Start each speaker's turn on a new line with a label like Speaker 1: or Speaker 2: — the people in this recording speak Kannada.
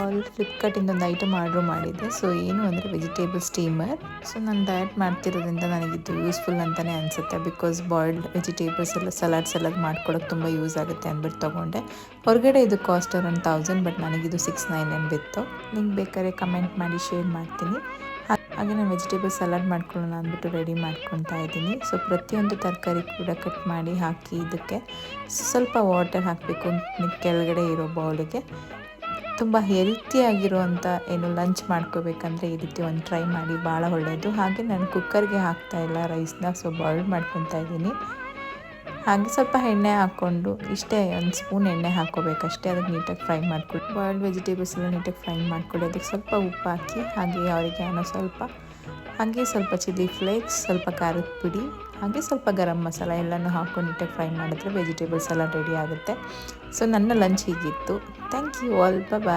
Speaker 1: ಆಲ್ ಫ್ಲಿಪ್ಕಾರ್ಟಿಂದ ಒಂದು ಐಟಮ್ ಆರ್ಡ್ರ್ ಮಾಡಿದ್ದೆ. ಸೊ ಏನು ಅಂದರೆ ವೆಜಿಟೇಬಲ್ ಸ್ಟೀಮರ್. ಸೊ ನಾನು ಡಯಟ್ ಮಾಡ್ತಿರೋದ್ರಿಂದ ನನಗಿದು ಯೂಸ್ಫುಲ್ ಅಂತಲೇ ಅನಿಸುತ್ತೆ. ಬಿಕಾಸ್ ಬಾಯ್ಲ್ಡ್ ವೆಜಿಟೇಬಲ್ಸ್ ಎಲ್ಲ ಸಲಾಡ್ಸ್ ಎಲ್ಲ ಮಾಡ್ಕೊಳಕ್ಕೆ ತುಂಬ ಯೂಸ್ ಆಗುತ್ತೆ ಅಂದ್ಬಿಟ್ಟು ತೊಗೊಂಡೆ. ಹೊರಗಡೆ ಇದು ಕಾಸ್ಟ್ ಅರೌಂಡ್ 1000, ಬಟ್ ನನಗಿದು 699 ಬಿತ್ತು. ನಿಮ್ಗೆ ಬೇಕಾದ್ರೆ ಕಮೆಂಟ್ ಮಾಡಿ ಶೇರ್ ಮಾಡ್ತೀನಿ. ಹಾಗೆ ನಾನು ವೆಜಿಟೇಬಲ್ ಸಲಾಡ್ ಮಾಡ್ಕೊಳ್ಳೋಣ ಅಂದ್ಬಿಟ್ಟು ರೆಡಿ ಮಾಡ್ಕೊತಾ ಇದ್ದೀನಿ. ಸೊ ಪ್ರತಿಯೊಂದು ತರಕಾರಿ ಕೂಡ ಕಟ್ ಮಾಡಿ ಹಾಕಿ ಇದಕ್ಕೆ ಸ್ವಲ್ಪ ವಾಟರ್ ಹಾಕಬೇಕು ಕೆಳಗಡೆ ಇರೋ ಬೌಲಿಗೆ. ತುಂಬ ಹೆಲ್ತಿಯಾಗಿರುವಂಥ ಏನು ಲಂಚ್ ಮಾಡ್ಕೋಬೇಕಂದ್ರೆ ಈ ರೀತಿ ಒಂದು ಟ್ರೈ ಮಾಡಿ, ಭಾಳ ಒಳ್ಳೆಯದು. ಹಾಗೆ ನಾನು ಕುಕ್ಕರ್ಗೆ ಹಾಕ್ತಾಯಿಲ್ಲ ರೈಸ್ನ, ಸೊ ಬಾಯ್ಲ್ ಮಾಡ್ಕೊತಾ ಇದ್ದೀನಿ. ಹಾಗೆ ಸ್ವಲ್ಪ ಎಣ್ಣೆ ಹಾಕ್ಕೊಂಡು, ಇಷ್ಟೇ ಒಂದು ಸ್ಪೂನ್ ಎಣ್ಣೆ ಹಾಕ್ಕೋಬೇಕಷ್ಟೇ. ಅದಕ್ಕೆ ನೀಟಾಗಿ ಫ್ರೈ ಮಾಡ್ಕೊಳ್ಳಿ. ಬಾಯ್ಲ್ಡ್ ವೆಜಿಟೇಬಲ್ಸ್ ಎಲ್ಲ ನೀಟಾಗಿ ಫ್ರೈ ಮಾಡ್ಕೊಳ್ಳಿ. ಅದಕ್ಕೆ ಸ್ವಲ್ಪ ಉಪ್ಪು ಹಾಕಿ, ಹಾಗೆ ಆರಿಗ್ಯಾನೋ ಸ್ವಲ್ಪ, ಹಾಗೆ ಸ್ವಲ್ಪ ಚಿಲ್ಲಿ ಫ್ಲೇಕ್ಸ್, ಸ್ವಲ್ಪ ಖಾರದ ಪುಡಿ, ಹಾಗೆ ಸ್ವಲ್ಪ ಗರಂ ಮಸಾಲ ಎಲ್ಲನೂ ಹಾಕ್ಕೊಂಡು ನೀಟಾಗಿ ಫ್ರೈ ಮಾಡಿದ್ರೆ ವೆಜಿಟೇಬಲ್ಸ್ ಎಲ್ಲ ರೆಡಿ ಆಗುತ್ತೆ. ಸೊ ನನ್ನ ಲಂಚ್ ಹೀಗಿತ್ತು. Thank you all, bye.